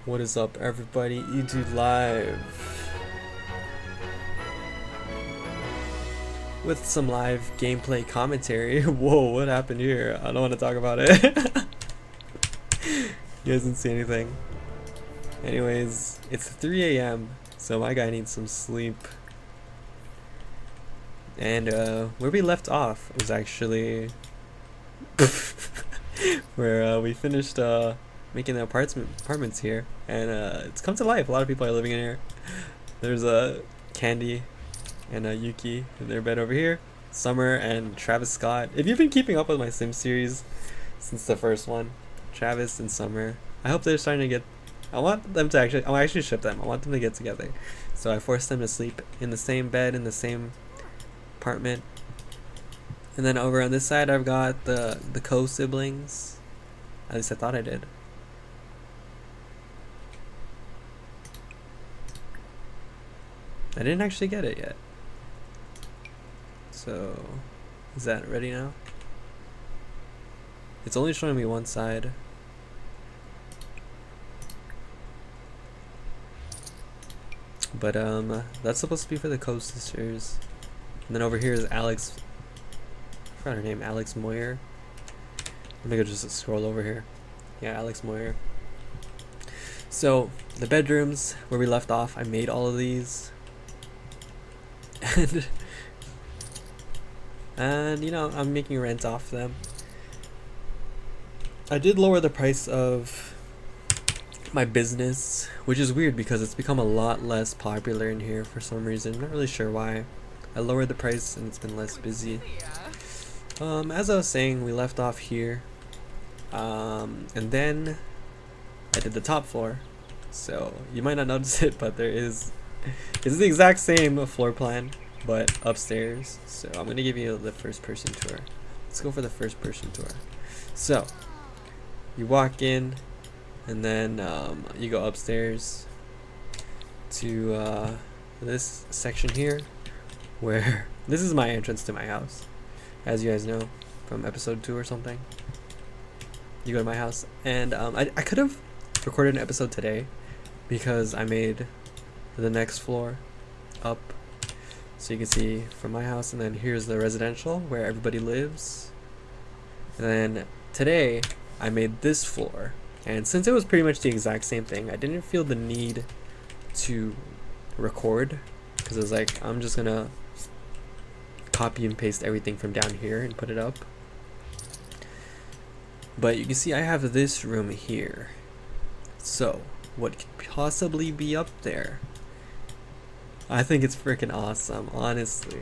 What is up, everybody? Edu Live with some live gameplay commentary. Whoa, what happened here? I don't want to talk about it. You guys didn't see anything. Anyways, it's 3 a.m., so my guy needs some sleep. And where we left off was actually where we finished making the apartments here, and it's come to life. A lot of people are living in here. There's Candy and Yuki in their bed over here. Summer and Travis Scott. If you've been keeping up with my Sim series since the first one, Travis and Summer, I hope they're starting to get. I'll actually ship them. I want them to get together. So I forced them to sleep in the same bed in the same apartment. And then over on this side, I've got the co-siblings. At least I thought I did. I didn't actually get it yet. So, is that ready now? It's only showing me one side. But that's supposed to be for the co-sisters. And then over here is Alex. I forgot her name, Alex Moyer. Let me go just scroll over here. Yeah, Alex Moyer. So the bedrooms where we left off, I made all of these. And you know, I'm making rent off them. I did lower the price of my business, which is weird because it's become a lot less popular in here for some reason. I'm not really sure why. I lowered the price and it's been less busy. As I was saying, we left off here. And then I did the top floor. So you might not notice it, but it's the exact same floor plan, but upstairs. So I'm gonna give you the first person tour. Let's go for the first person tour. So you walk in, and then you go upstairs to this section here, where this is my entrance to my house, as you guys know from episode 2 or something. You go to my house, and I could have recorded an episode today because I made the next floor up so you can see from my house, and then here's the residential where everybody lives. And then today I made this floor, and since it was pretty much the exact same thing, I didn't feel the need to record because I was like, I'm just gonna copy and paste everything from down here and put it up. But you can see I have this room here. So what could possibly be up there? I think it's freaking awesome, honestly.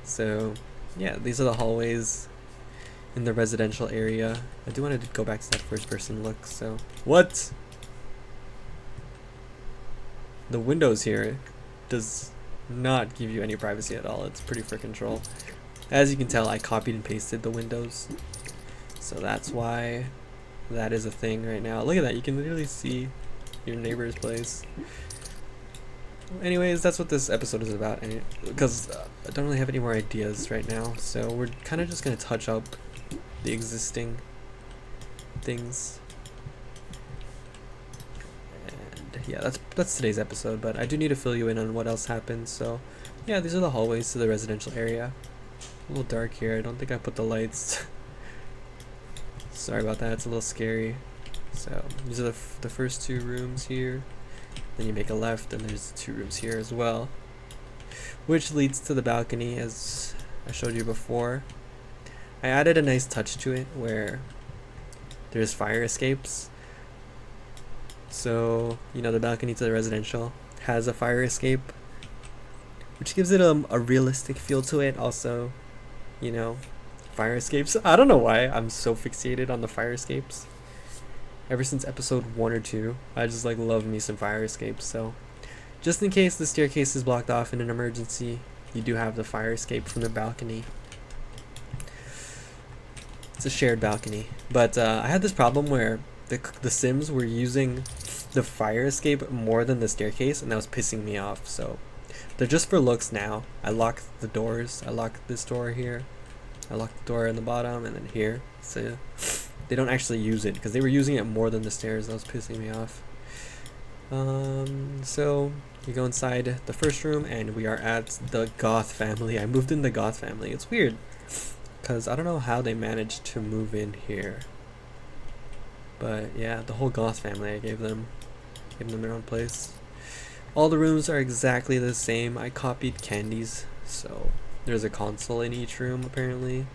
So yeah, these are the hallways in the residential area. I do want to go back to that first person look. So what? The windows here does not give you any privacy at all. It's pretty freaking troll. As you can tell, I copied and pasted the windows. So that's why that is a thing right now. Look at that, you can literally see your neighbor's place. Anyways, that's what this episode is about, and because I don't really have any more ideas right now, so we're kind of just going to touch up the existing things. And yeah, that's today's episode, but I do need to fill you in on what else happened. So yeah, these are the hallways to the residential area. A little dark here, I don't think I put the lights. Sorry about that, it's a little scary. So these are the first 2 rooms here. Then you make a left and there's 2 rooms here as well, which leads to the balcony as I showed you before. I added a nice touch to it where there's fire escapes. So, you know, the balcony to the residential has a fire escape, which gives it a realistic feel to it. Also, you know, fire escapes. I don't know why I'm so fixated on the fire escapes. Ever since episode 1 or 2, I just like love me some fire escapes. So just in case the staircase is blocked off in an emergency, you do have the fire escape from the balcony. It's a shared balcony. But I had this problem where the Sims were using the fire escape more than the staircase, and that was pissing me off. So they're just for looks now. I locked the doors. I locked this door here. I locked the door in the bottom and then here. So they don't actually use it, because they were using it more than the stairs. That was pissing me off. So we go inside the first room and we are at the Goth family. I moved in the Goth family. It's weird because I don't know how they managed to move in here, but yeah, the whole Goth family, I gave them their own place. All the rooms are exactly the same. I copied Candy's, so there's a console in each room apparently.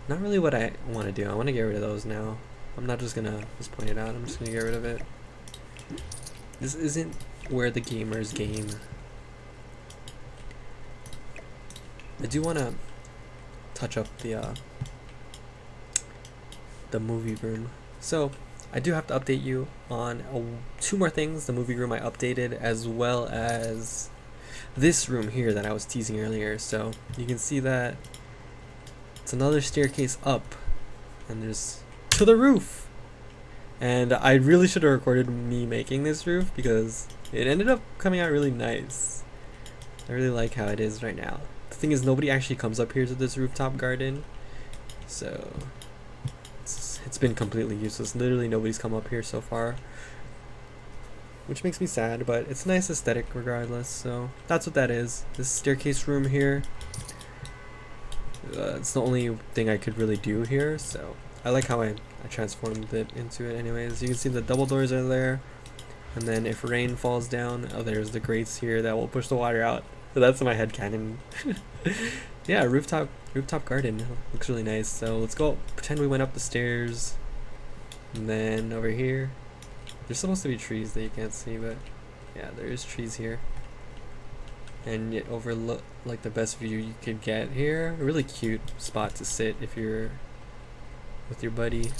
Not really what I want to do. I want to get rid of those now. I'm not just gonna just point it out. I'm just gonna get rid of it. This isn't where the gamers game. I do want to touch up the movie room. So I do have to update you on 2 more things. The movie room I updated, as well as this room here that I was teasing earlier. So you can see that it's another staircase up, and there's to the roof. And I really should have recorded me making this roof because it ended up coming out really nice. I really like how it is right now. The thing is, nobody actually comes up here to this rooftop garden, so it's been completely useless. Literally nobody's come up here so far, which makes me sad, but it's a nice aesthetic regardless. So that's what that is. This staircase room here, it's the only thing I could really do here, so I like how I transformed it into it anyways. You can see the double doors are there, and then if rain falls down, oh, there's the grates here that will push the water out. So that's my headcanon. Yeah, rooftop garden looks really nice. So let's go pretend we went up the stairs, and then over here there's supposed to be trees that you can't see, but yeah, there's trees here, and it overlook like the best view you could get here. A really cute spot to sit if you're with your buddy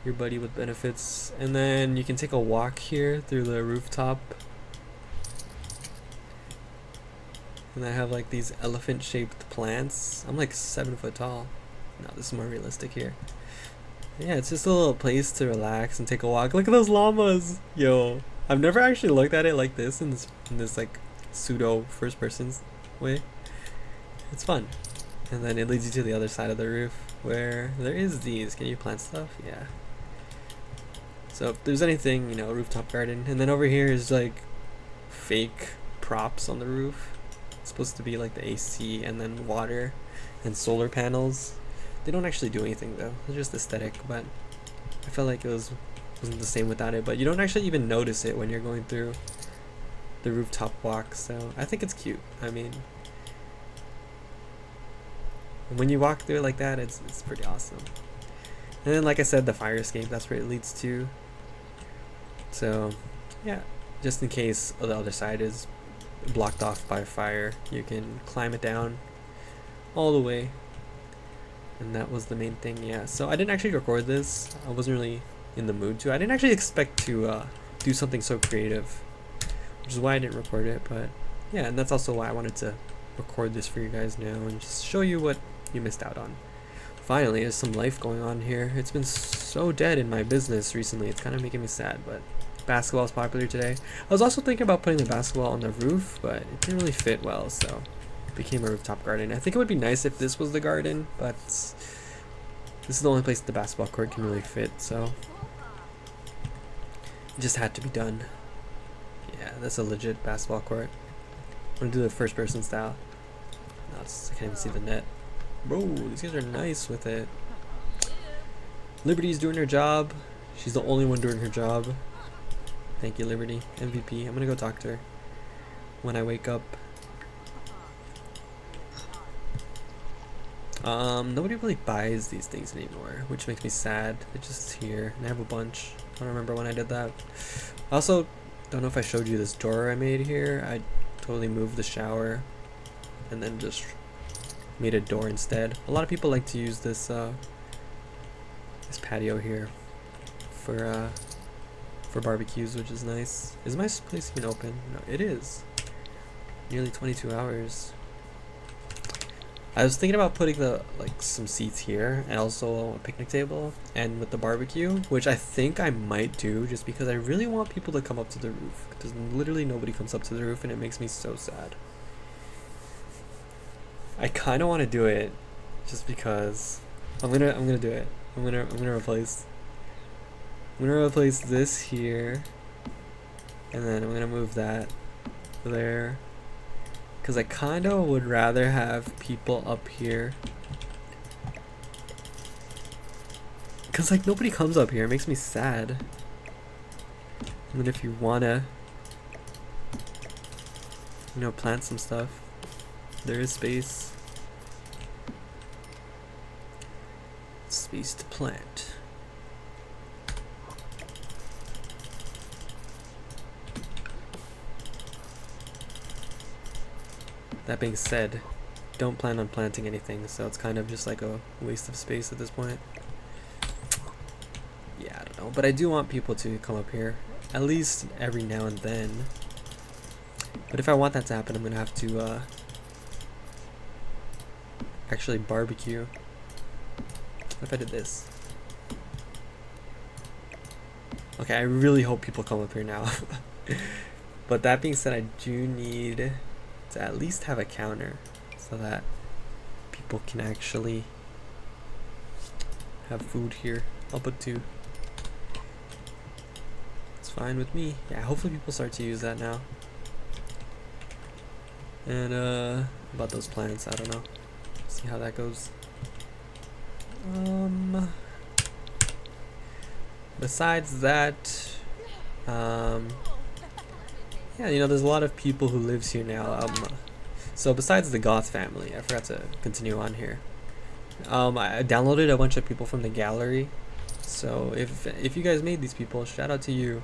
with benefits. And then you can take a walk here through the rooftop, and I have like these elephant shaped plants. I'm like 7 foot tall. No, this is more realistic here. Yeah, it's just a little place to relax and take a walk. Look at those llamas. Yo, I've never actually looked at it like this in this like pseudo first person way. It's fun. And then it leads you to the other side of the roof where there is these. Can you plant stuff? Yeah. So if there's anything, you know, rooftop garden. And then over here is like fake props on the roof. It's supposed to be like the AC and then water and solar panels. They don't actually do anything though. They're just aesthetic, but I felt like it wasn't the same without it. But you don't actually even notice it when you're going through the rooftop walk. So I think it's cute. I mean, when you walk through it like that, it's pretty awesome. And then, like I said, the fire escape, that's where it leads to. So yeah, just in case the other side is blocked off by fire, you can climb it down all the way. And that was the main thing. Yeah, so I didn't actually record this. I wasn't really in the mood to. I didn't actually expect to do something so creative, which is why I didn't record it. But yeah, and that's also why I wanted to record this for you guys now and just show you what you missed out on. Finally, there's some life going on here. It's been so dead in my business recently. It's kind of making me sad, but basketball is popular today. I was also thinking about putting the basketball on the roof, but it didn't really fit well, so it became a rooftop garden. I think it would be nice if this was the garden, but this is the only place the basketball court can really fit, so it just had to be done. Yeah, that's a legit basketball court. I'm gonna do the first person style. No, I can't even see the net. Bro, these guys are nice with it. Liberty's doing her job. She's the only one doing her job. Thank you, Liberty. MVP. I'm gonna go talk to her when I wake up. Nobody really buys these things anymore, which makes me sad. They're just here, and I have a bunch. I don't remember when I did that. I also don't know if I showed you this door I made here. I totally moved the shower and then just made a door instead. A lot of people like to use this this patio here for barbecues, which is nice. Is my place even open? No, it is. Nearly 22 hours. I was thinking about putting some seats here and also a picnic table and with the barbecue, which I think I might do just because I really want people to come up to the roof. Because literally nobody comes up to the roof and it makes me so sad. I kind of want to do it just because I'm gonna do it. I'm gonna replace this here, and then I'm gonna move that there, because I kinda would rather have people up here, because like nobody comes up here. It makes me sad. And then if you wanna, you know, plant some stuff, there is space to plant. That being said, don't plan on planting anything, so it's kind of just like a waste of space at this point. Yeah, I don't know, but I do want people to come up here, at least every now and then. But if I want that to happen, I'm gonna have to actually barbecue. What if I did this? Okay, I really hope people come up here now. But that being said, I do need to at least have a counter so that people can actually have food here. I'll put 2. It's fine with me. Yeah, hopefully people start to use that now. And about those plants, I don't know. See how that goes. Besides that, yeah, you know, there's a lot of people who lives here now. So besides the Goth family, I forgot to continue on here. I downloaded a bunch of people from the gallery. So if you guys made these people, shout out to you.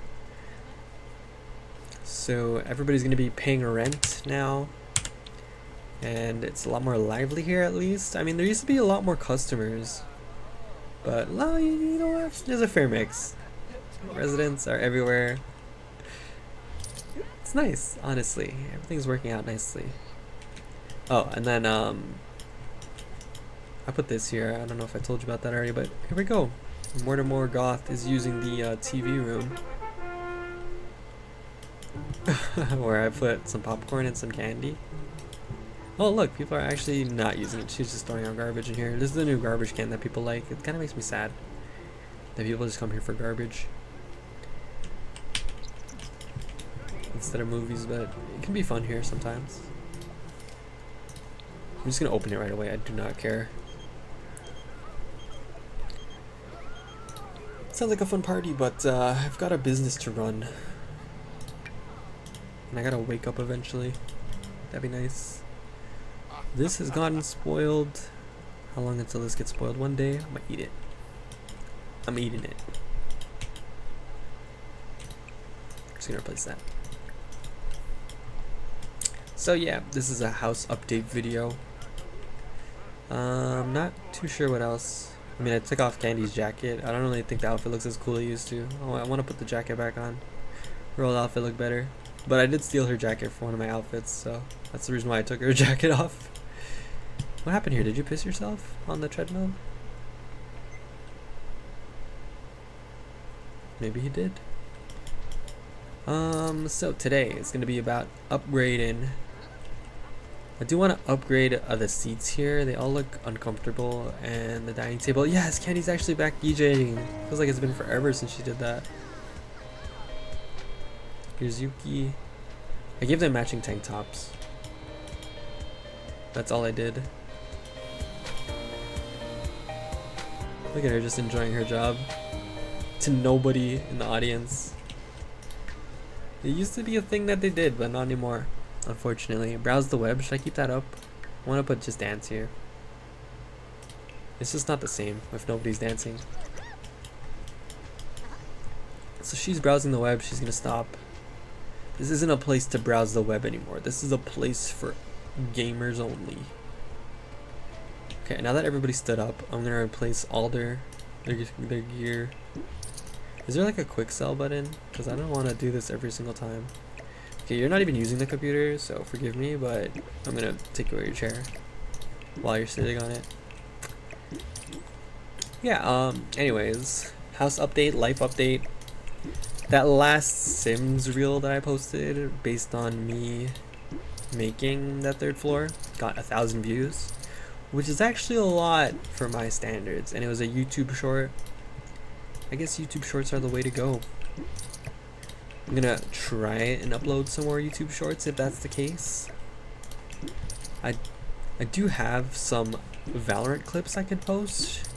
So everybody's gonna be paying rent now, and it's a lot more lively here. At least, I mean, there used to be a lot more customers, but well, you know what? There's a fair mix. Residents are everywhere. It's nice, honestly. Everything's working out nicely. Oh, and then I put this here. I don't know if I told you about that already, but here we go. Mortimer Goth is using the TV room where I put some popcorn and some candy. Oh look, people are actually not using it. She's just throwing out garbage in here. This is the new garbage can that people like. It kind of makes me sad that people just come here for garbage instead of movies, but it can be fun here sometimes. I'm just gonna open it right away. I do not care. Sounds like a fun party, but I've got a business to run, and I gotta wake up eventually. That'd be nice. This has gotten spoiled. How long until this gets spoiled? One day, I'm gonna eat it. I'm eating it. Just gonna replace that. So yeah, this is a house update video. Not too sure what else. I mean, I took off Candy's jacket. I don't really think the outfit looks as cool as it used to. Oh, I want to put the jacket back on. Her old outfit look better. But I did steal her jacket for one of my outfits, so that's the reason why I took her jacket off. What happened here? Did you piss yourself on the treadmill? Maybe he did. So today is going to be about upgrading. I do want to upgrade the seats here. They all look uncomfortable, and the dining table. Yes, Candy's actually back DJing. Feels like it's been forever since she did that. Here's Yuki. I gave them matching tank tops. That's all I did. Look at her just enjoying her job. To nobody in the audience. It used to be a thing that they did, but not anymore, unfortunately. Browse the web. Should I keep that up? I want to put just dance here. It's just not the same if nobody's dancing. So she's browsing the web. She's gonna stop. This isn't a place to browse the web anymore. This is a place for gamers only. Okay, now that everybody stood up, I'm gonna replace all their gear. Is there like a quick sell button? Because I don't want to do this every single time. Okay, you're not even using the computer, so forgive me, but I'm gonna take away your chair while you're sitting on it. Yeah, anyways, house update, life update. That last Sims reel that I posted based on me making that third floor got 1,000 views, which is actually a lot for my standards, and it was a YouTube short. I guess YouTube shorts are the way to go. I'm gonna try and upload some more YouTube shorts if that's the case. I do have some Valorant clips I could post,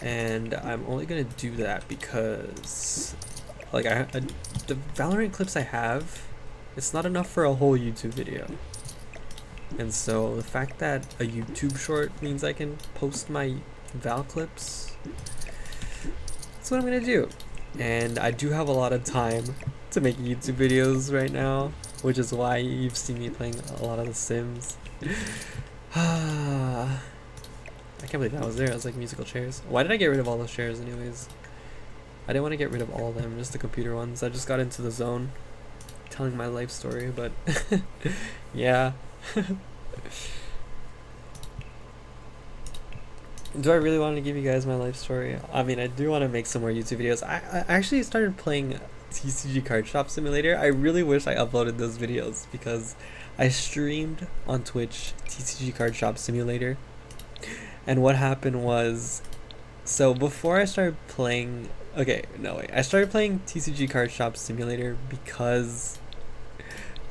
and I'm only gonna do that because like the Valorant clips I have, it's not enough for a whole YouTube video. And so the fact that a YouTube short means I can post my Val clips, that's what I'm gonna do. And I do have a lot of time to make YouTube videos right now, which is why you've seen me playing a lot of The Sims. I can't believe that was there. It was like musical chairs. Why did I get rid of all those chairs anyways? I didn't want to get rid of all of them, just the computer ones. I just got into the zone telling my life story, but yeah. Do I really want to give you guys my life story? I mean, I do want to make some more YouTube videos. I actually started playing TCG Card Shop Simulator. I really wish I uploaded those videos because I streamed on Twitch TCG Card Shop Simulator. And what happened was, so before I started playing, I started playing TCG Card Shop Simulator because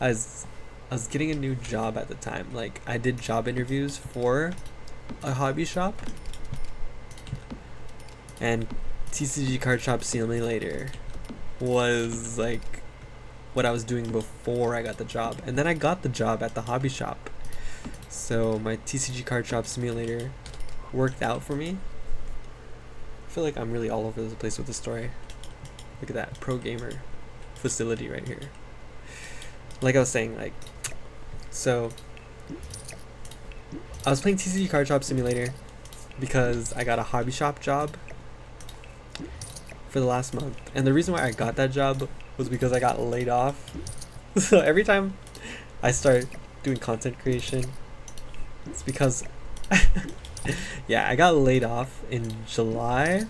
I was getting a new job at the time. Like, I did job interviews for a hobby shop, and TCG Card Shop Simulator was like what I was doing before I got the job. And then I got the job at the hobby shop, so my TCG Card Shop Simulator worked out for me. I feel like I'm really all over the place with the story. Look at that pro gamer facility right here. Like I was saying, like, so I was playing TCG Card Shop Simulator because I got a hobby shop job for the last month, and the reason why I got that job was because I got laid off. So every time I start doing content creation, it's because yeah, I got laid off in July.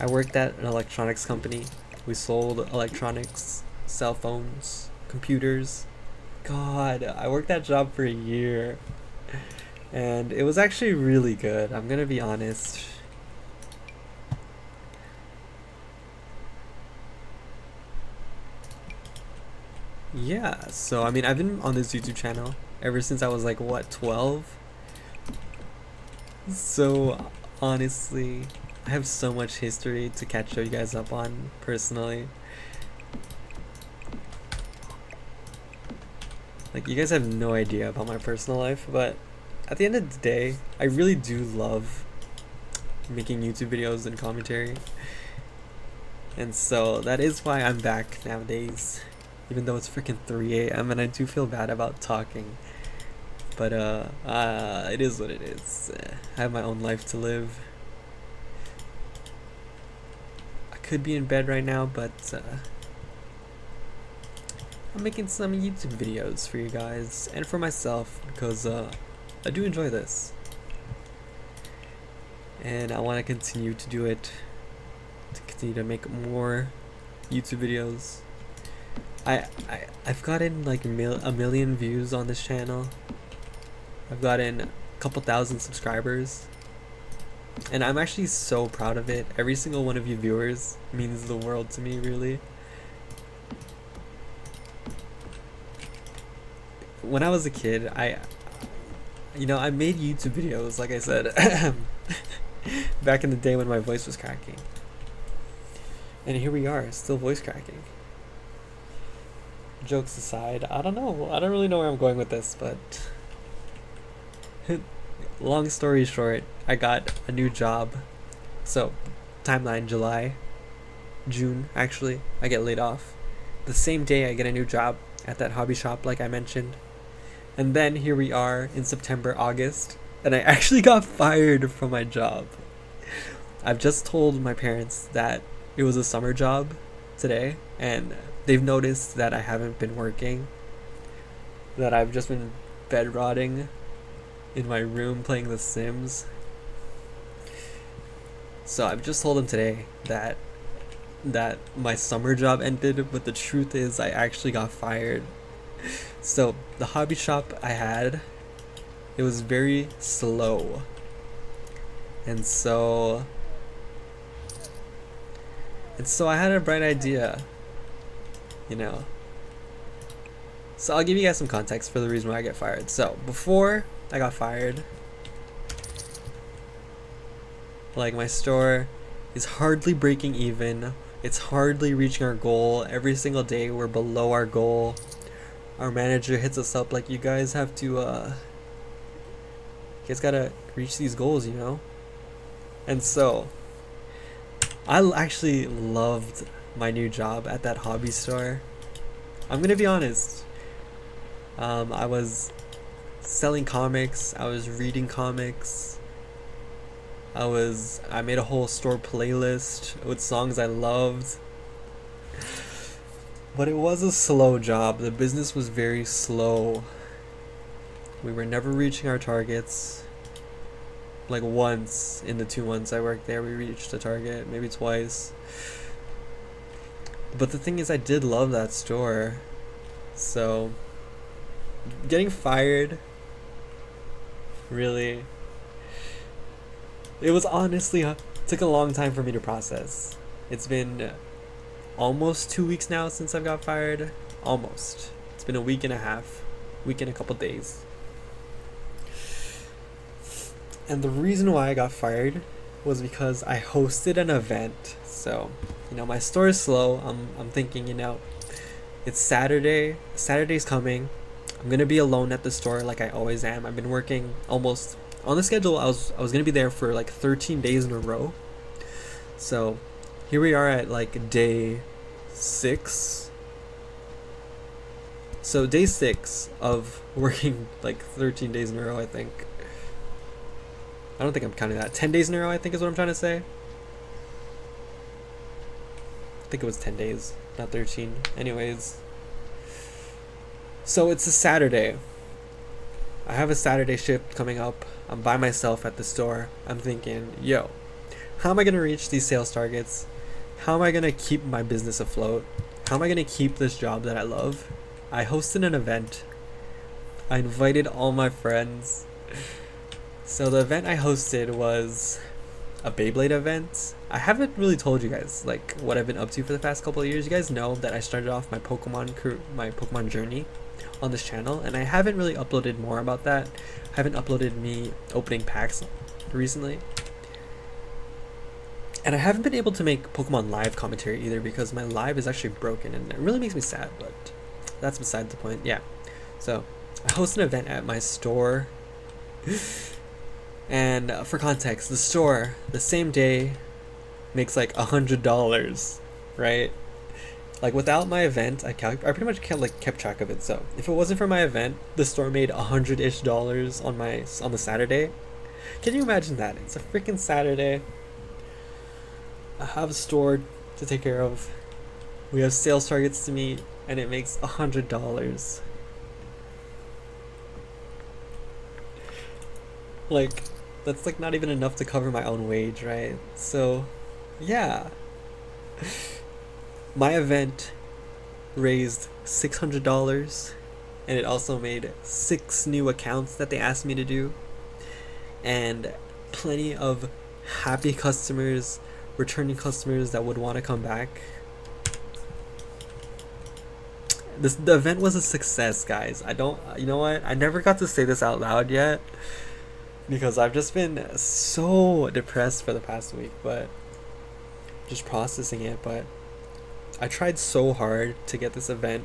I worked at an electronics company. We sold electronics, cell phones, computers. God, I worked that job for a year, and it was actually really good. I'm gonna be honest. Yeah, so I mean, I've been on this YouTube channel ever since I was like, what, 12? So honestly, I have so much history to catch you guys up on personally. Like, you guys have no idea about my personal life, but at the end of the day, I really do love making YouTube videos and commentary. And so that is why I'm back nowadays, even though it's freaking 3 a.m. and I do feel bad about talking. But it is what it is. I have my own life to live. I could be in bed right now, but I'm making some YouTube videos for you guys and for myself because I do enjoy this, and I want to continue to do it, to continue to make more YouTube videos. I've gotten like a million views on this channel. I've gotten a couple thousand subscribers, and I'm actually so proud of it. Every single one of you viewers means the world to me, really. When I was a kid, I made YouTube videos, like I said, back in the day when my voice was cracking. And here we are, still voice cracking. Jokes aside, I don't really know where I'm going with this, but long story short, I got a new job. So, timeline, June, actually, I get laid off. The same day I get a new job at that hobby shop, like I mentioned. And then here we are in September, August, and I actually got fired from my job. I've just told my parents that it was a summer job today, and they've noticed that I haven't been working, that I've just been bed rotting in my room playing The Sims. So I've just told them today that my summer job ended, but the truth is I actually got fired. So the hobby shop I had It was very slow. And so I had a bright idea, you know. So I'll give you guys some context for the reason why I get fired. So before I got fired, like, my store is hardly breaking even. It's hardly reaching our goal. Every single day we're below our goal. Our manager hits us up like, you guys have to you guys gotta reach these goals, you know. And so I actually loved my new job at that hobby store. I'm gonna be honest. I was selling comics. I was reading comics. I made a whole store playlist with songs I loved. But it was a slow job. The business was very slow. We were never reaching our targets. Like, once in the 2 months I worked there, we reached a target, maybe twice. But the thing is, I did love that store. So getting fired, really, it was honestly took a long time for me to process. It's been almost 2 weeks now since I got fired. Almost. It's been a week and a half, week and a couple days. And the reason why I got fired was because I hosted an event. So, you know, my store is slow. I'm thinking, you know, it's Saturday. Saturday's coming. I'm gonna be alone at the store like I always am. I've been working almost on the schedule. I was gonna be there for like 13 days in a row. So here we are at like day 6. So day 6 of working like 13 days in a row, I think. I don't think I'm counting that. 10 days in a row, I think is what I'm trying to say. I think it was 10 days, not 13. Anyways. So it's a Saturday. I have a Saturday shift coming up. I'm by myself at the store. I'm thinking, yo, how am I going to reach these sales targets? How am I going to keep my business afloat? How am I going to keep this job that I love? I hosted an event. I invited all my friends. So the event I hosted was a Beyblade event. I haven't really told you guys like what I've been up to for the past couple of years. You guys know that I started off my Pokemon journey on this channel, and I haven't really uploaded more about that. I haven't uploaded me opening packs recently. And I haven't been able to make Pokemon live commentary either because my live is actually broken, and it really makes me sad, but that's beside the point. Yeah. So I hosted an event at my store. And for context, the store the same day makes like $100, right? Like, without my event, I pretty much kept track of it. So if it wasn't for my event, the store made $100-ish on the Saturday. Can you imagine that? It's a freaking Saturday. I have a store to take care of. We have sales targets to meet, and it makes $100. Like, that's like not even enough to cover my own wage, right? So, yeah. My event raised $600, and it also made 6 new accounts that they asked me to do, and plenty of happy customers, returning customers that would want to come back. The event was a success, guys. You know what? I never got to say this out loud yet, because I've just been so depressed for the past week, but just processing it. But I tried so hard to get this event,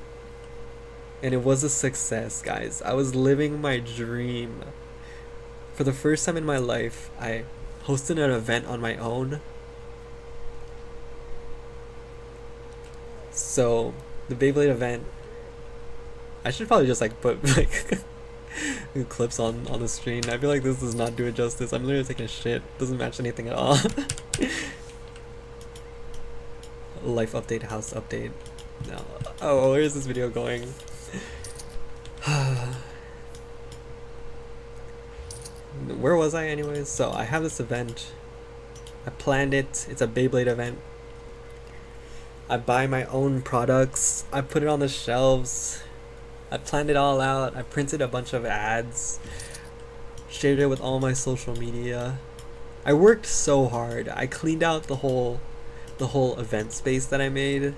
and it was a success, guys. I was living my dream. For the first time in my life, I hosted an event on my own. So the Beyblade event, I should probably just like put like clips on the screen. I feel like this does not do it justice. I'm literally taking a shit. Doesn't match anything at all. Life update, house update. No. Oh, where is this video going? Where was I anyways? So I have this event. I planned it. It's a Beyblade event. I buy my own products. I put it on the shelves. I planned it all out. I printed a bunch of ads. shared it with all my social media. I worked so hard. I cleaned out the whole event space that I made.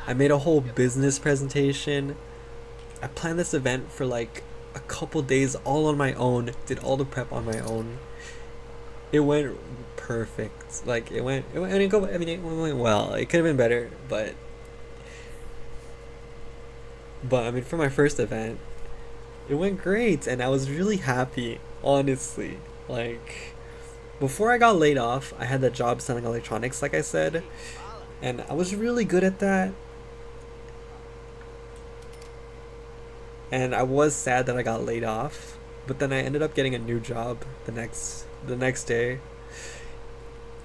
I made a whole business presentation. I planned this event for like a couple days all on my own. Did all the prep on my own. It went perfect. Like it went I mean it went well. It could have been better, but I mean for my first event, it went great and I was really happy, honestly. Like before I got laid off, I had that job selling electronics like I said, and I was really good at that. And I was sad that I got laid off, but then I ended up getting a new job the next day.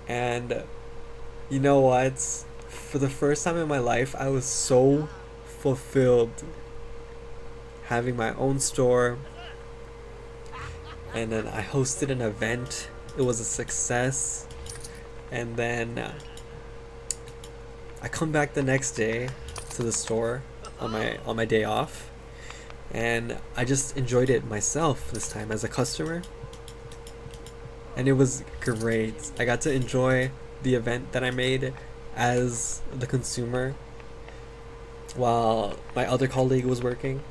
And you know what? For the first time in my life, I was so fulfilled having my own store. And then I hosted an event. It was a success. And then I come back the next day to the store on my day off. And I just enjoyed it myself this time as a customer. And it was great. I got to enjoy the event that I made as the consumer while my other colleague was working.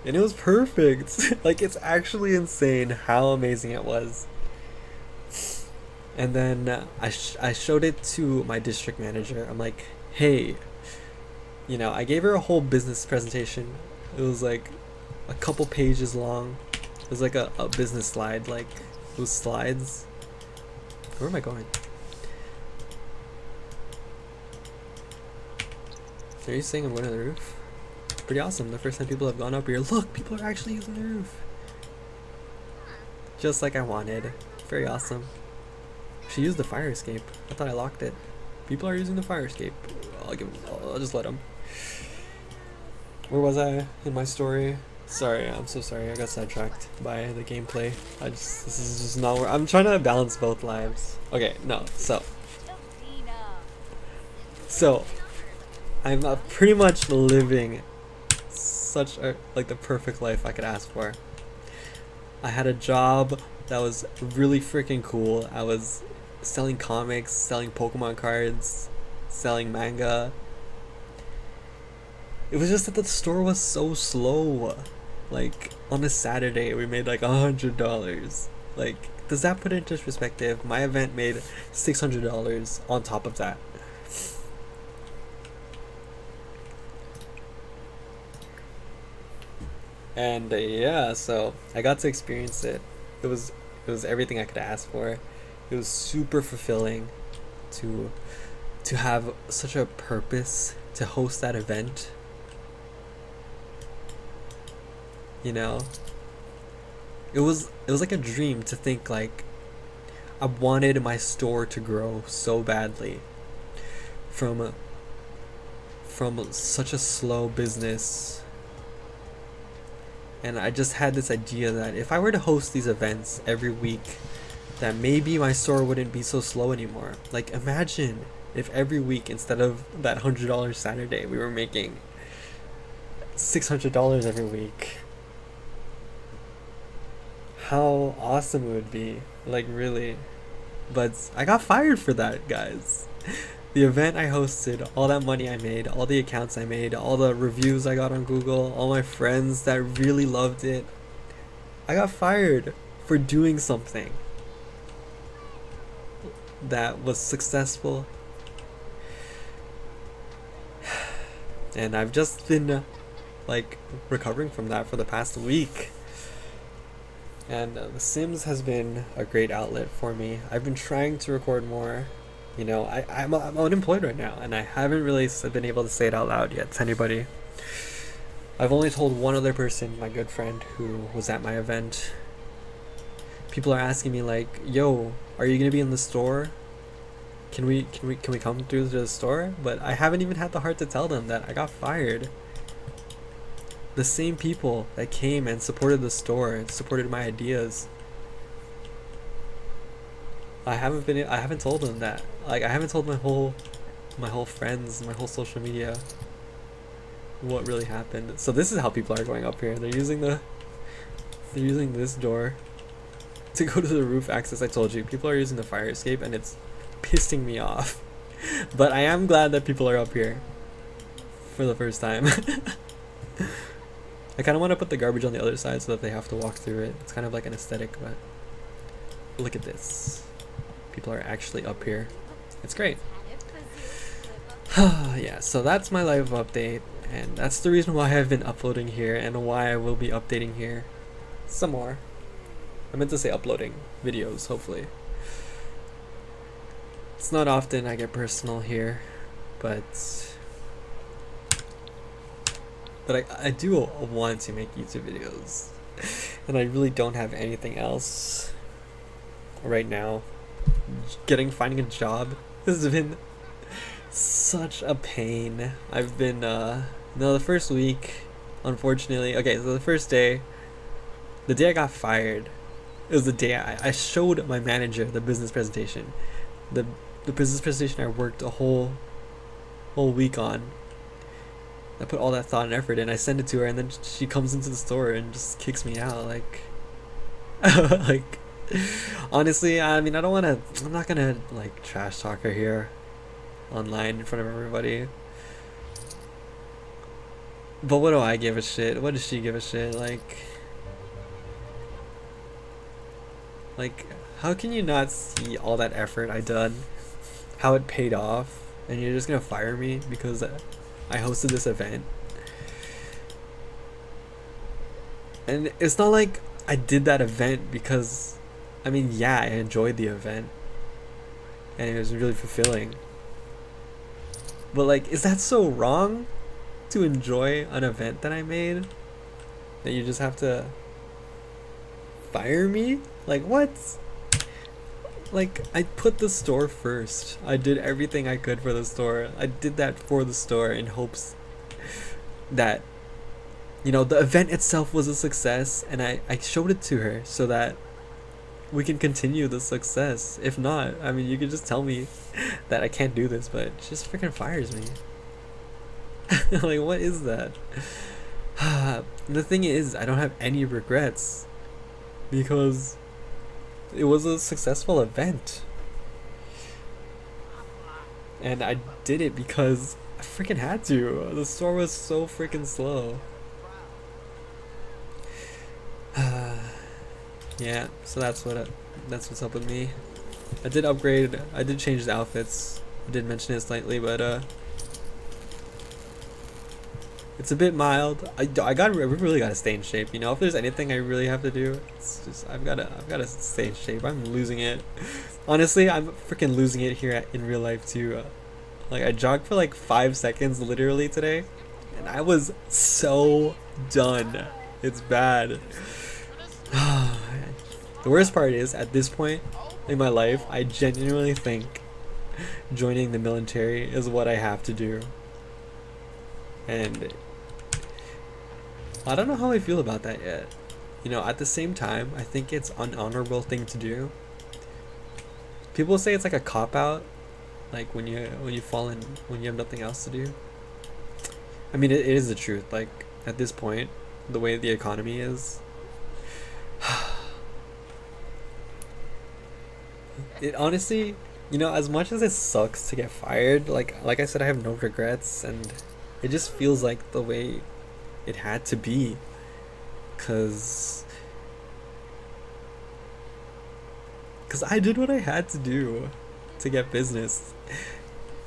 And it was perfect. Like, it's actually insane how amazing it was. And then I showed it to my district manager. I'm like, hey, I gave her a whole business presentation. It was like a couple pages long. It was like a business slide, like those slides. Where am I going? Are you saying I'm going to the roof? Pretty awesome. The first time people have gone up here. Look, people are actually using the roof. Just like I wanted. Very awesome. She used the fire escape. I thought I locked it. People are using the fire escape. I'll just let them. Where was I in my story? Sorry, I'm so sorry. I got sidetracked by the gameplay. This is just not where I'm trying to balance both lives. Okay, no. So I'm pretty much living such a the perfect life I could ask for. I had a job that was really freaking cool. I was selling comics, selling Pokemon cards, selling manga. It was just that the store was so slow. Like, on a Saturday, we made like $100. Like, does that put it into perspective? My event made $600 on top of that. And yeah, so I got to experience it. It was everything I could ask for. It was super fulfilling to have such a purpose to host that event. It was like a dream to think like I wanted my store to grow so badly from such a slow business. And I just had this idea that if I were to host these events every week, that maybe my store wouldn't be so slow anymore. Like, imagine if every week, instead of that $100 Saturday, we were making $600 every week. How awesome it would be. Like, really. But I got fired for that, guys. The event I hosted, all that money I made, all the accounts I made, all the reviews I got on Google, all my friends that really loved it. I got fired for doing something that was successful. And I've just been recovering from that for the past week. And The Sims has been a great outlet for me. I've been trying to record more. I'm unemployed right now, and I haven't really been able to say it out loud yet to anybody. I've only told one other person, my good friend, who was at my event. People are asking me like, "Yo, are you gonna be in the store? Can we come through to the store?" But I haven't even had the heart to tell them that I got fired. The same people that came and supported the store and supported my ideas. I haven't told them that. Like, I haven't told my whole friends, my whole social media what really happened. So this is how people are going up here. They're using the They're using this door to go to the roof access. I told you, people are using the fire escape and it's pissing me off. But I am glad that people are up here for the first time. I kind of want to put the garbage on the other side so that they have to walk through it. It's kind of like an aesthetic, but look at this. People are actually up here. It's great. Yeah, so that's my live update, and that's the reason why I've been uploading here and why I will be updating here some more. I meant to say uploading videos, hopefully. It's not often I get personal here, but I do want to make YouTube videos, and I really don't have anything else right now. Finding a job has been such a pain. I've been the first week, unfortunately. Okay, so the first day, the day I got fired, it was the day I showed my manager the business presentation. The business presentation I worked a whole week on. I put all that thought and effort in. I send it to her, and then she comes into the store and just kicks me out. Like, like, honestly, I mean, I'm not gonna like trash talk her here online in front of everybody. But what do I give a shit? What does she give a shit? Like, how can you not see all that effort I done? How it paid off, and you're just gonna fire me because I hosted this event? And it's not like I did that event because, I mean, yeah, I enjoyed the event and it was really fulfilling. But like, is that so wrong to enjoy an event that I made? That you just have to fire me? Like, what? Like, I put the store first. I did everything I could for the store. I did that for the store in hopes that, you know, the event itself was a success, and I showed it to her so that we can continue the success. If not, I mean, you could just tell me that I can't do this, but she just freaking fires me. Like, what is that? The thing is, I don't have any regrets because it was a successful event. And I did it because I freaking had to. The store was so freaking slow. Yeah, so that's what's up with me. I did upgrade, I did change the outfits. I did mention it slightly, but it's a bit mild. I really gotta stay in shape. You know, if there's anything I really have to do, it's just I've gotta stay in shape. I'm losing it. Honestly, I'm freaking losing it here in real life too. Like, I jogged for like 5 seconds literally today, and I was so done. It's bad. The worst part is, at this point in my life, I genuinely think joining the military is what I have to do. And I don't know how I feel about that yet. You know, at the same time, I think it's an honorable thing to do. People say it's like a cop-out, like when you have nothing else to do. I mean, it is the truth. Like, at this point, the way the economy is, it honestly, you know, as much as it sucks to get fired, like I said, I have no regrets, and it just feels like the way it had to be, cause I did what I had to do to get business.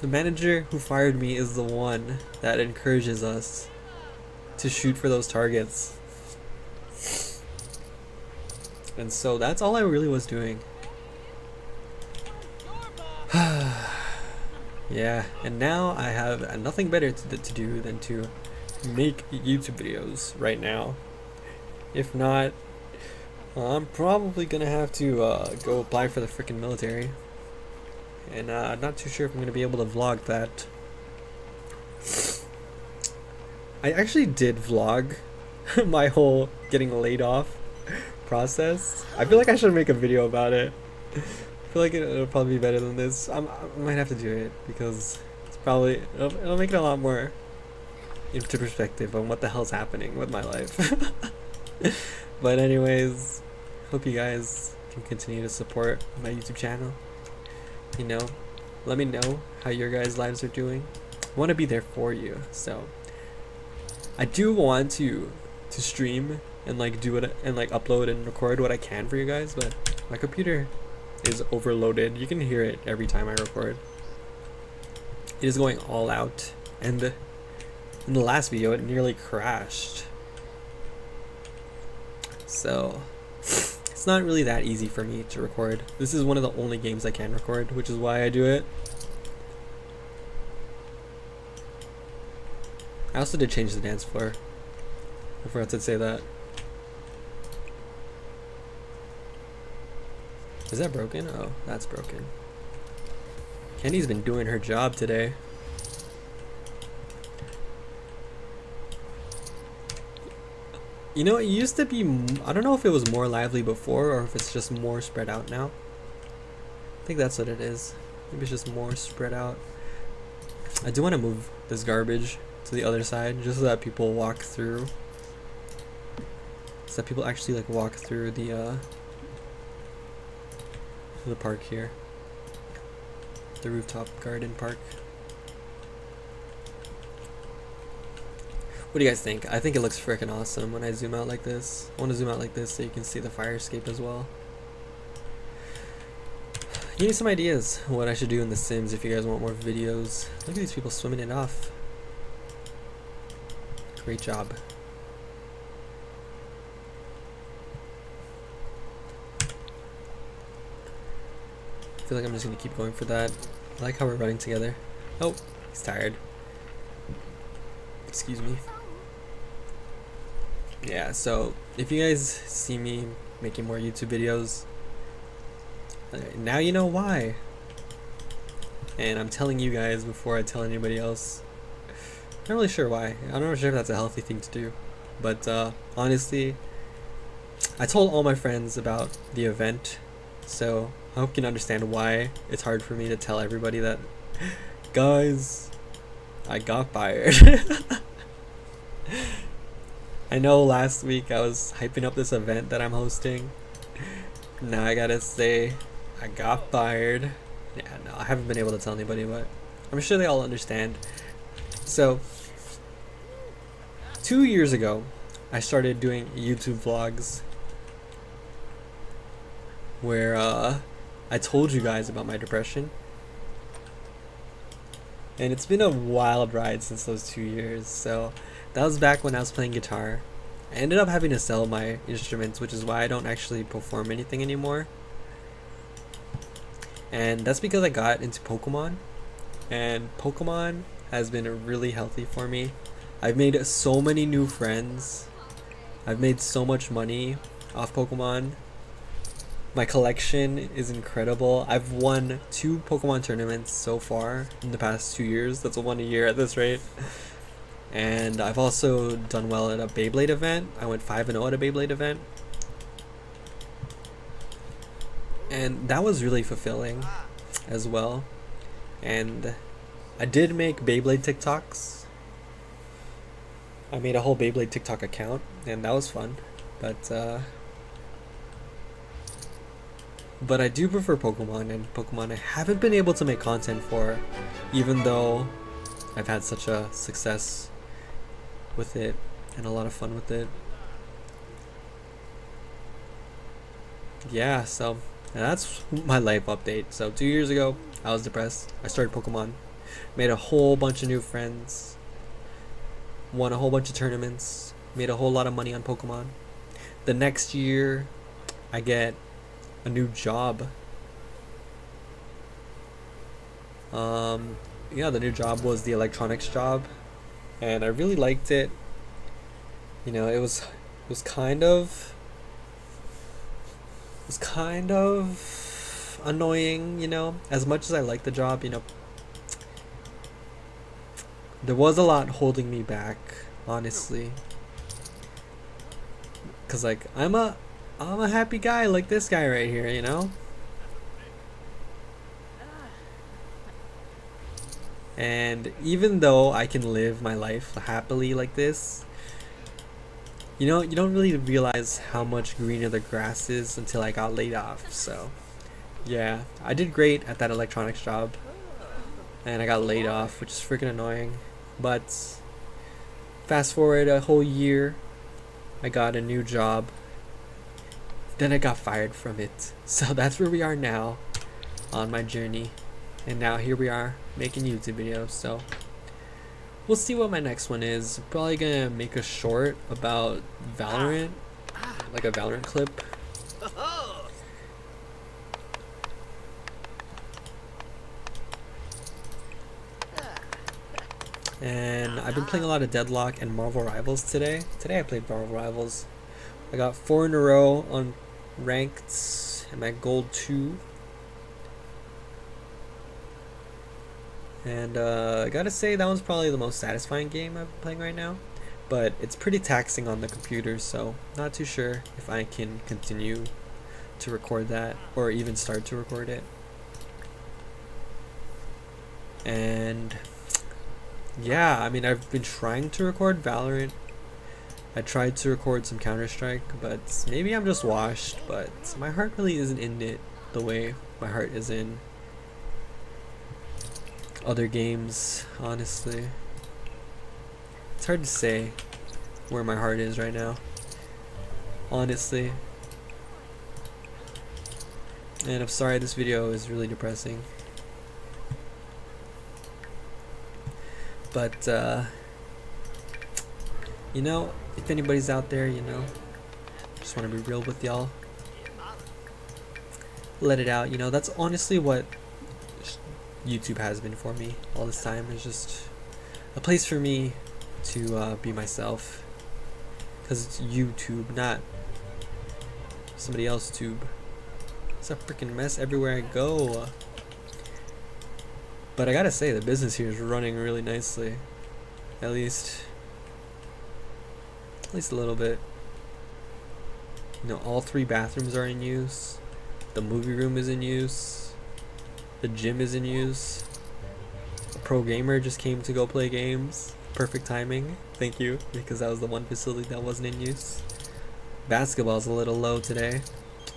The manager who fired me is the one that encourages us to shoot for those targets. And so that's all I really was doing. Yeah, and now I have nothing better to do than to make YouTube videos right now. If not, I'm probably gonna have to go apply for the freaking military. And I'm not too sure if I'm gonna be able to vlog that. I actually did vlog my whole getting laid off process. I feel like I should make a video about it. I feel like it'll probably be better than this. I might have to do it because it's probably it'll make it a lot more into perspective on what the hell's happening with my life. But anyways, hope you guys can continue to support my YouTube channel. You know, let me know how your guys' lives are doing. I want to be there for you. So I do want to stream and like do it and like upload and record what I can for you guys, but my computer is overloaded. You can hear it every time I record. It is going all out, and in the last video it nearly crashed. So it's not really that easy for me to record. This is one of the only games I can record, which is why I do it. I also did change the dance floor. I forgot to say that. Is that broken? Oh, that's broken. Kenny's been doing her job today. You know, it used to be, I don't know if it was more lively before or if it's just more spread out now. I think that's what it is. Maybe it's just more spread out. I do want to move this garbage to the other side just so that people walk through. So that people actually like walk through the park here. The rooftop garden park. What do you guys think? I think it looks freaking awesome when I zoom out like this. I want to zoom out like this so you can see the fire escape as well. Give me some ideas what I should do in The Sims if you guys want more videos. Look at these people swimming it off. Great job. I feel like I'm just going to keep going for that. I like how we're running together. Oh, he's tired. Excuse me. Yeah, so if you guys see me making more YouTube videos, now you know why. And I'm telling you guys before I tell anybody else. I'm not really sure why. I'm not sure if that's a healthy thing to do. But honestly, I told all my friends about the event, so I hope you can understand why it's hard for me to tell everybody that, guys, I got fired. I know last week I was hyping up this event that I'm hosting. Now I gotta say, I got fired. Yeah, no, I haven't been able to tell anybody, but I'm sure they all understand. So, 2 years ago, I started doing YouTube vlogs where I told you guys about my depression. And it's been a wild ride since those 2 years. So that was back when I was playing guitar. I ended up having to sell my instruments, which is why I don't actually perform anything anymore. And that's because I got into Pokemon. And Pokemon has been really healthy for me. I've made so many new friends. I've made so much money off Pokemon. My collection is incredible. I've won 2 Pokemon tournaments so far in the past 2 years. That's 1 a year at this rate. And I've also done well at a Beyblade event. I went 5-0 at a Beyblade event. And that was really fulfilling as well. And I did make Beyblade TikToks. I made a whole Beyblade TikTok account, and that was fun. But I do prefer Pokemon, and Pokemon I haven't been able to make content for, even though I've had such a success with it and a lot of fun with it. Yeah, so that's my life update. So 2 years ago, I was depressed. I started Pokemon, made a whole bunch of new friends, won a whole bunch of tournaments, made a whole lot of money on Pokemon. The next year, I get a new job. Yeah, the new job was the electronics job, and I really liked it. You know, it was kind of annoying, you know. As much as I liked the job, you know, there was a lot holding me back, honestly. Cause like I'm a happy guy like this guy right here, you know. And even though I can live my life happily like this, you don't really realize how much greener the grass is until I got laid off. So yeah, I did great at that electronics job, and I got laid off, which is freaking annoying. But fast forward a whole year, I got a new job. Then I got fired from it. So that's where we are now on my journey. And now here we are making YouTube videos. So we'll see what my next one is. Probably gonna make a short about Valorant, like a Valorant clip. And I've been playing a lot of Deadlock and Marvel Rivals today. Today I played Marvel Rivals. I got 4 in a row on ranked. I'm at gold 2. And I gotta say that one's probably the most satisfying game I'm playing right now. But it's pretty taxing on the computer, so not too sure if I can continue to record that or even start to record it. And yeah, I mean, I've been trying to record Valorant. I tried to record some Counter-Strike, but maybe I'm just washed, but my heart really isn't in it the way my heart is in other games, honestly. It's hard to say where my heart is right now, honestly. And I'm sorry this video is really depressing. But, you know, if anybody's out there, you know, just want to be real with y'all. Let it out, you know, that's honestly what YouTube has been for me all this time. It's just a place for me to be myself. Because it's YouTube, not somebody else's tube. It's a freaking mess everywhere I go. But I gotta say, the business here is running really nicely. At least a little bit. You know, all 3 bathrooms are in use. The movie room is in use. The gym is in use. A pro gamer just came to go play games. Perfect timing. Thank you, because that was the one facility that wasn't in use. Basketball's a little low today.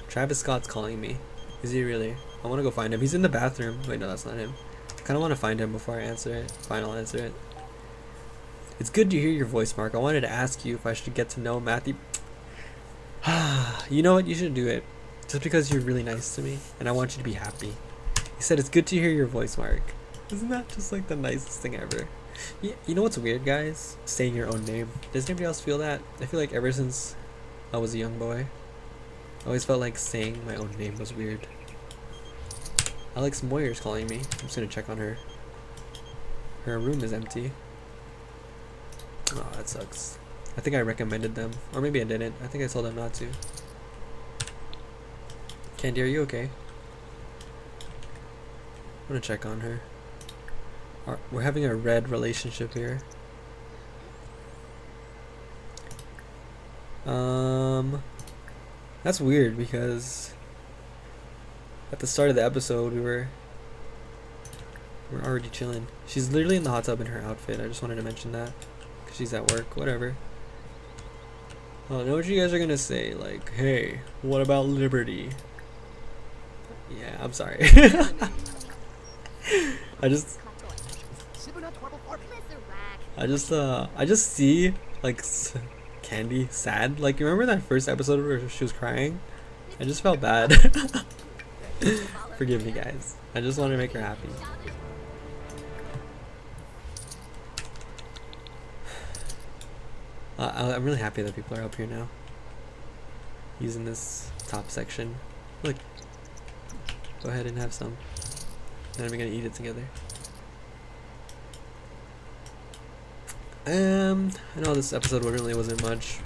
Travis Scott's calling me. Is he really? I want to go find him. He's in the bathroom. Wait, no, that's not him. I kind of want to find him before I answer it. Answer it. It's good to hear your voice, Mark. I wanted to ask you if I should get to know Matthew. You know what? You should do it. Just because you're really nice to me, and I want you to be happy. He said it's good to hear your voice, Mark. Isn't that just like the nicest thing ever? You know what's weird, guys? Saying your own name. Does anybody else feel that? I feel like ever since I was a young boy, I always felt like saying my own name was weird. Alex Moyer's calling me. I'm just gonna check on her. Her room is empty. Oh, that sucks. I think I recommended them. Or maybe I didn't. I think I told them not to. Candy, are you okay? I'm gonna check on her. We're having a red relationship here. That's weird because at the start of the episode we're already chilling. She's literally in the hot tub in her outfit. I just wanted to mention that because she's at work. Whatever. I know what you guys are gonna say. Like, hey, what about Liberty? Yeah, I'm sorry. I just see like Candy sad. Like, you remember that first episode where she was crying? I just felt bad. Forgive me, guys. I just wanted to make her happy. I'm really happy that people are up here now, using this top section. Look, go ahead and have some. Then we're gonna eat it together. I know this episode really wasn't much.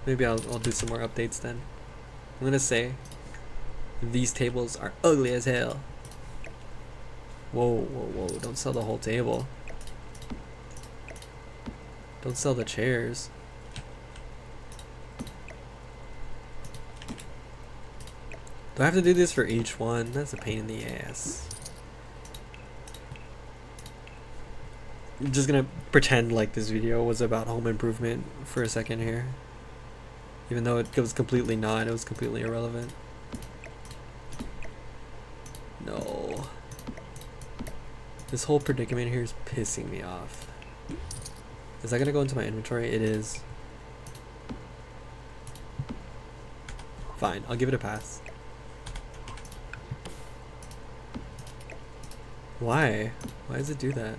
Maybe I'll do some more updates then. I'm gonna say these tables are ugly as hell. Whoa, whoa, whoa! Don't sell the whole table. Don't sell the chairs. Do I have to do this for each one? That's a pain in the ass. I'm just gonna pretend like this video was about home improvement for a second here. Even though it was completely not, it was completely irrelevant. No. This whole predicament here is pissing me off. Is that gonna go into my inventory? It is. Fine, I'll give it a pass. Why? Why does it do that?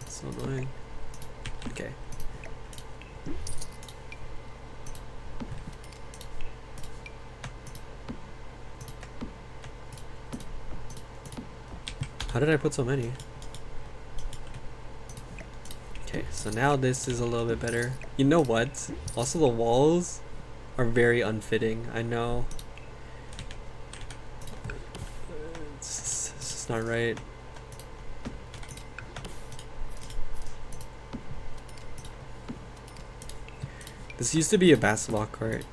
It's so annoying. Okay. How did I put so many? Okay, so now this is a little bit better. You know what? Also the walls are very unfitting. I know. It's just not right. This used to be a basketball court.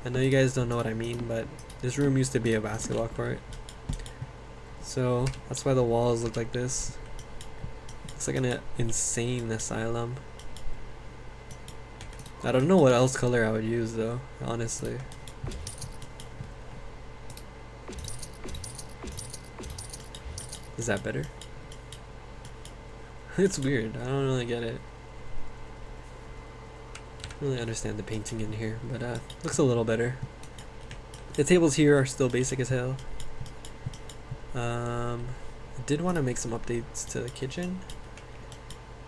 I know you guys don't know what I mean, but this room used to be a basketball court. So that's why the walls look like this. It's like an insane asylum. I don't know what else color I would use though, honestly. Is that better? It's weird. I don't really get it. I don't really understand the painting in here, but looks a little better. The tables here are still basic as hell. I did want to make some updates to the kitchen,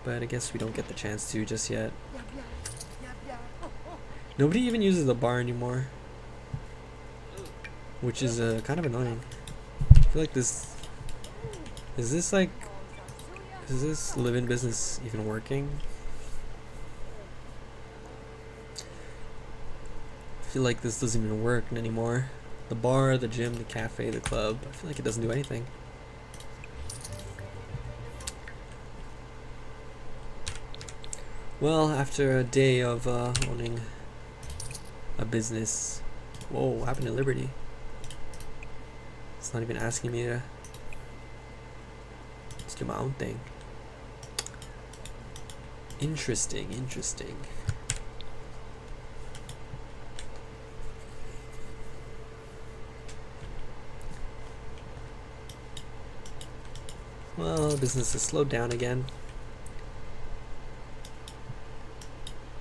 but I guess we don't get the chance to just yet. Nobody even uses the bar anymore, which is kind of annoying. I feel like this is this live-in business even working? I feel like this doesn't even work anymore. The bar, the gym, the cafe, the club, I feel like it doesn't do anything. Well, after a day of owning a business. Whoa, what happened to Liberty? It's not even asking me to just do my own thing. Interesting, interesting. Well, business has slowed down again.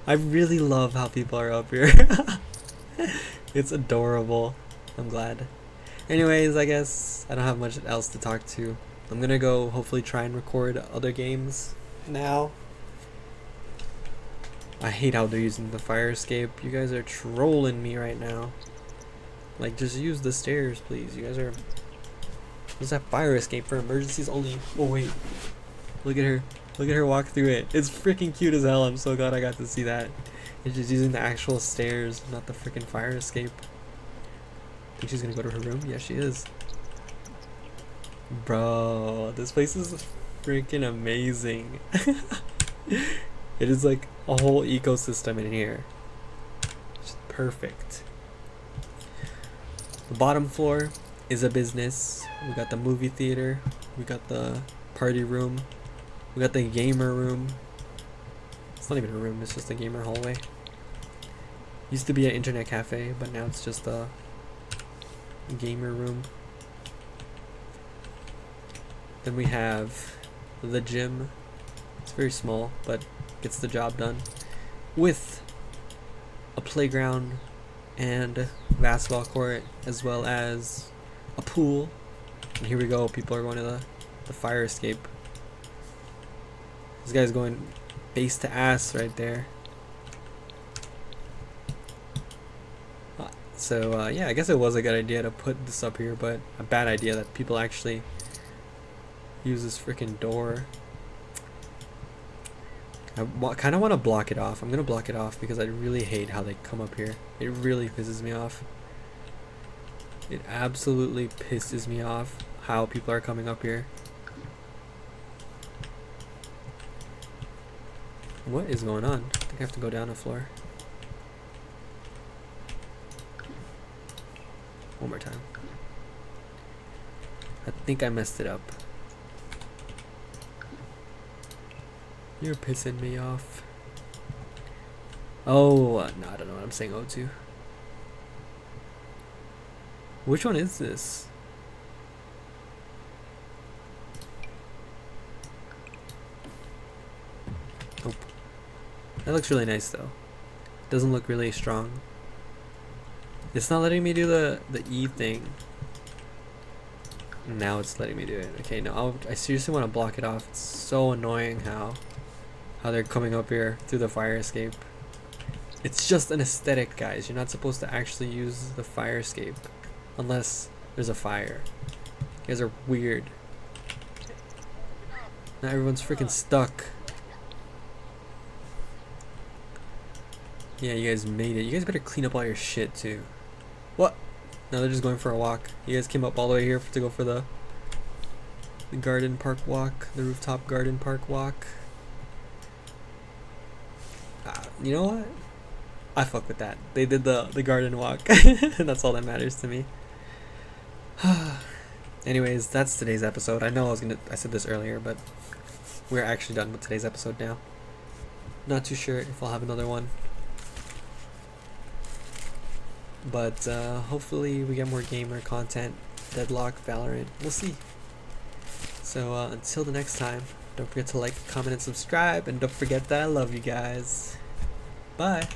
I really love how people are up here. It's adorable. I'm glad. Anyways, I guess I don't have much else to talk to. I'm gonna go hopefully try and record other games now. I hate how they're using the fire escape. You guys are trolling me right now. Like, just use the stairs, please. You guys are... There's that fire escape for emergencies only. Oh, wait. Look at her. Look at her walk through it. It's freaking cute as hell. I'm so glad I got to see that. It's just using the actual stairs, not the freaking fire escape. Think she's gonna go to her room? Yeah, she is. Bro, this place is freaking amazing. It is like a whole ecosystem in here. It's perfect. The bottom floor is a business. We got the movie theater. We got the party room. We got the gamer room. It's not even a room, it's just a gamer hallway. Used to be an internet cafe, but now it's just a gamer room. Then we have the gym. It's very small, but gets the job done. With a playground and basketball court, as well as a pool. And here we go, people are going to the fire escape. This guy's going face to ass right there. So yeah, I guess it was a good idea to put this up here, but a bad idea that people actually use this freaking door. I kind of want to block it off. I'm gonna block it off because I really hate how they come up here. It really pisses me off. It absolutely pisses me off how people are coming up here. What is going on? I think I have to go down a floor. One more time. I think I messed it up. You're pissing me off. Oh, no, I don't know what I'm saying O2. Which one is this? Nope. That looks really nice though. Doesn't look really strong. It's not letting me do the E thing. Now it's letting me do it. Okay, no, I seriously want to block it off. It's so annoying how they're coming up here through the fire escape. It's just an aesthetic, guys. You're not supposed to actually use the fire escape unless there's a fire. You guys are weird. Now everyone's freaking stuck. Yeah, you guys made it. You guys better clean up all your shit too. What? No, they're just going for a walk. You guys came up all the way here to go for the garden park walk, the rooftop garden park walk. You know what? I fuck with that. They did the garden walk. That's all that matters to me. Anyways, that's today's episode. I know I said this earlier, but we're actually done with today's episode now. Not too sure if I'll have another one. But hopefully we get more gamer content, Deadlock, Valorant, we'll see. So until the next time, don't forget to like, comment, and subscribe, and don't forget that I love you guys. Bye.